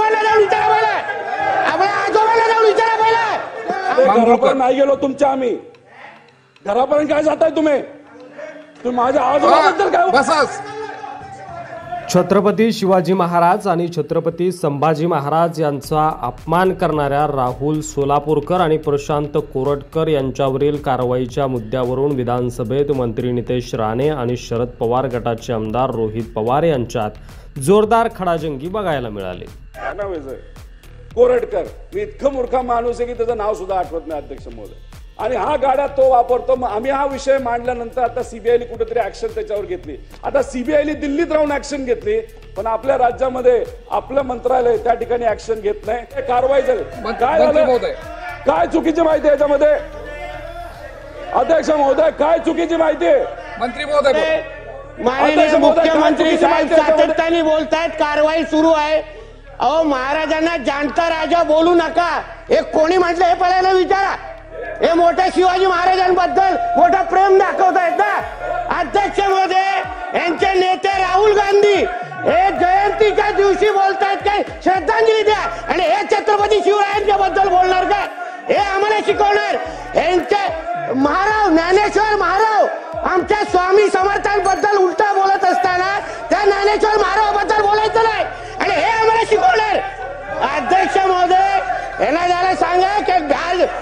आजोबाला जाऊन विचारा पहिला, आपल्या आजोबाला जाऊन विचारा पहिला. घरापर्यंत नाही गेलो तुमच्या, आम्ही घरापर्यंत काय जाताय तुम्ही माझ्या आजोबाबद्दल काय बसाच. छत्रपती शिवाजी महाराज आणि छत्रपती संभाजी महाराज यांचा अपमान करणाऱ्या राहुल सोलापूरकर आणि प्रशांत कोरटकर यांच्यावरील कारवाईच्या मुद्द्यावरून विधानसभेत मंत्री नितेश राणे आणि शरद पवार गटाचे आमदार रोहित पवार यांच्यात जोरदार खडाजंगी बघायला मिळाली. कोरटकर, मी इतकं मूर्ख माणूस आहे की त्याचं नाव सुद्धा आठवत नाही अध्यक्ष महोदय, आणि हा गाडा तो वापरतो. मग आम्ही हा विषय मांडल्यानंतर आता सीबीआयने कुठेतरी ऍक्शन त्याच्यावर घेतली. आता सीबीआयने दिल्लीत राहून ऍक्शन घेतली, पण आपल्या राज्यामध्ये आपलं मंत्रालय त्या ठिकाणी ऍक्शन घेत नाही. कारवाई झाली, काय झालं, काय चुकीची माहिती आहे याच्यामध्ये अध्यक्ष महोदय, काय चुकीची माहिती आहे मंत्री महोदय? माननीय मुख्यमंत्री साहेब सातत्याने बोलतायत कारवाई सुरू आहे. अहो महाराजांना जाणता राजा बोलू नका, हे कोणी म्हटलं हे पहिल्यांदा विचारा. हे मोठ्या शिवाजी महाराजांबद्दल मोठं प्रेम दाखवतायत ना. अध्यक्ष महोदय, यांचे नेते राहुल गांधी हे जयंतीच्या दिवशी बोलतायत काय श्रद्धांजली द्या, आणि हे छत्रपती शिवरायांच्या बद्दल बोलणार का? हे आम्हाला शिकवणार? यांचे महाराव ज्ञानेश्वर महाराव आमच्या स्वामी समर्थांबद्दल उलटा बोलत असताना त्या ज्ञानेश्वर महारावाबद्दल बोलायचं नाही, आणि हे आम्हाला शिकवणार? अध्यक्ष महोदय, यांना जरा सांगा की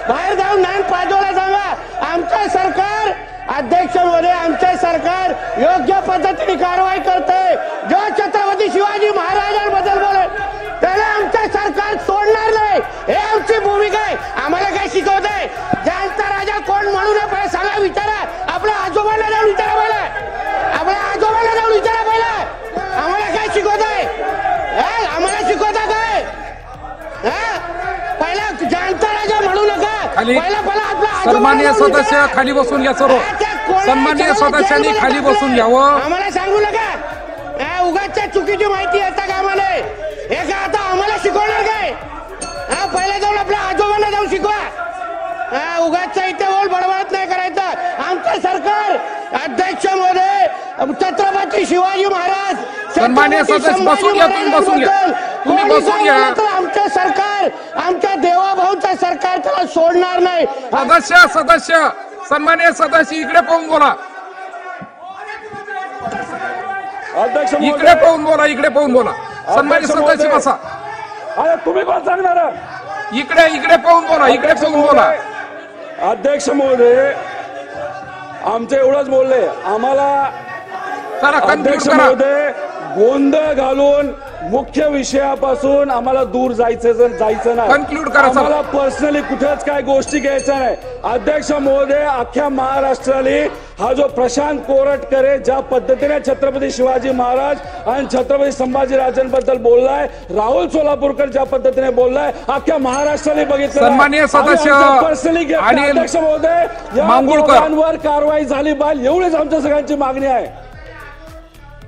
बाहेर जाऊन ज्ञान पाजवायला सांगा. आमचं सरकार, अध्यक्ष महोदय, आमचे सरकार योग्य पद्धतीने कारवाई करते. जो छत्रपती शिवाजी महाराजांबद्दल बोले त्याला आमचं सरकार सोडणार नाही, हे आमची भूमिका आहे. आम्हाला काय शिकवतंय? जाणता राजा कोण म्हणू नये सांगा, विचारा. आपल्या आजोबाला जाऊन विचारा पहिला, आपल्या आजोबाला जाऊन विचारा पहिला. आम्हाला काय शिकवतंय? आम्हाला शिकवता काय? पहिला जाणता राजा म्हणू नका, पहिला आपला सन्माननीय सदस्य खाली बसून घ्या. सर्व सन्माननीय सदस्यांनी खाली बसून घ्यावं. आम्हाला सांगू नका, उगाचच्या चुकीची माहिती येता कामा नये. हे का आता आम्हाला शिकवणार काय? पहिला जाऊन आपल्या आजोबांना जाऊन शिकवा. उगाचच्या इथे बोल बडबडत नाही करायचं. आमचं सरकार, अध्यक्ष महोदय, छत्रपती शिवाजी महाराज, सन्माननीय सदस्य बसून घ्या. तुम्ही बसून घ्या, तुम्ही बसून घ्या. आमचं सरकार, आमच्या देवाभाऊचं सरकार त्याला सोडणार नाही. सदस्य सन्माननीय सदस्य इकडे पाहून बोला, अध्यक्ष इकडे पाहून बोला, इकडे पाहून बोला. सन्माननीय सदस्य बसा. अरे तुम्ही कोण सांगणार? इकडे पाहून बोला, इकडे पाहून बोला. अध्यक्ष महोदय, आमचं एवढंच बोलले, आम्हाला अध्यक्ष महोदय गोंधळ घालून मुख्य विषयापासून आम्हाला दूर जायचं नाही. कन्क्लूड करा. आम्हाला पर्सनली कुठेच काय गोष्टी घ्यायच्या नाही. अध्यक्ष महोदय, अख्ख्या महाराष्ट्राला हा जो प्रशांत कोरटकर आहे ज्या पद्धतीने छत्रपती शिवाजी महाराज आणि छत्रपती संभाजी राजांबद्दल बोललाय, राहुल सोलापूरकर ज्या पद्धतीने बोललाय, अख्ख्या महाराष्ट्राला बघितलं. सन्माननीय सदस्य पर्सनली अध्यक्ष महोदय, या दोघांवर कारवाई झाली पाहिजे, एवढीच आमच्या सगळ्यांची मागणी आहे.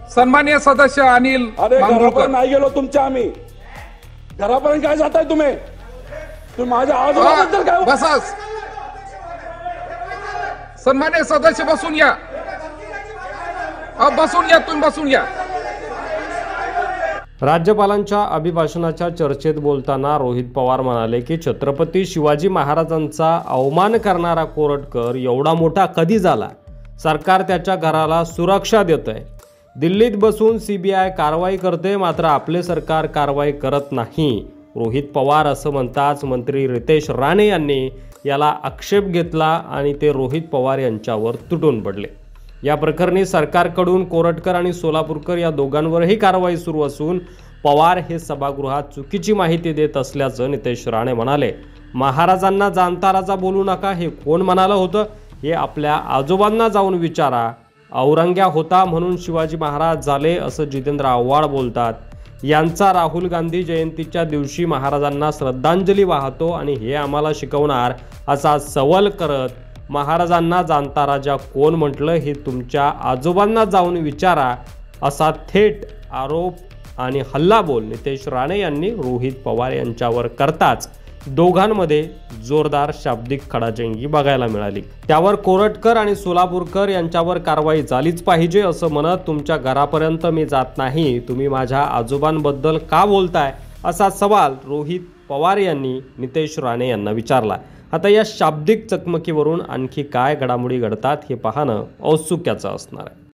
सन्माननीय सदस्य अनिल घरापर्यंत नाही गेलो तुमच्या, आम्ही घरापर्यंत काय जाताय तुम्ही माझ्या आजोबाबद्दल काय बसाच. सन्माननीय सदस्य बसून घ्या, बसून घ्या, तुम्ही बसून घ्या. राज्यपालांच्या अभिभाषणाच्या चर्चेत बोलताना रोहित पवार म्हणाले की छत्रपती शिवाजी महाराजांचा अवमान करणारा कोरटकर एवढा मोठा कधी झाला? सरकार त्याच्या घराला सुरक्षा देतंय. दिल्लीत बसून सीबीआय कारवाई करते, मात्र आपले सरकार कारवाई करत नाही. रोहित पवार असं म्हणताच मंत्री रितेश राणे यांनी याला आक्षेप घेतला आणि ते रोहित पवार यांच्यावर तुटून पडले. या प्रकरणी सरकारकडून कोरटकर आणि सोलापूरकर या दोघांवरही कारवाई सुरू असून पवार हे सभागृहात चुकीची माहिती देत असल्याचं नितेश राणे म्हणाले. महाराजांना जाणता राजा बोलू नका हे कोण म्हणालं होतं? हे आपल्या आजोबांना जाऊन विचारा. औरंग्या होता म्हणून शिवाजी महाराज झाले असं जितेंद्र आव्हाड बोलतात. यांचा राहुल गांधी जयंतीच्या दिवशी महाराजांना श्रद्धांजली वाहतो आणि हे आम्हाला शिकवणार असा सवाल करत महाराजांना जाणता राजा कोण म्हटलं हे तुमच्या आजोबांना जाऊन विचारा असा थेट आरोप आणि हल्लाबोल नितेश राणे यांनी रोहित पवार यांच्यावर करताच दोघांमध्ये जोरदार शाब्दिक खडाजंगी बघायला मिळाली. त्यावर कोरटकर आणि सोलापूरकर यांच्यावर कारवाई झालीच पाहिजे असं म्हणत तुमच्या घरापर्यंत मी जात नाही, तुम्ही माझ्या आजोबांबद्दल का बोलताय असा सवाल रोहित पवार यांनी नितेश राणे यांना विचारला. आता या शाब्दिक चकमकीवरून आणखी काय घडामोडी घडतात हे पाहणं औत्सुक्याचं असणार आहे.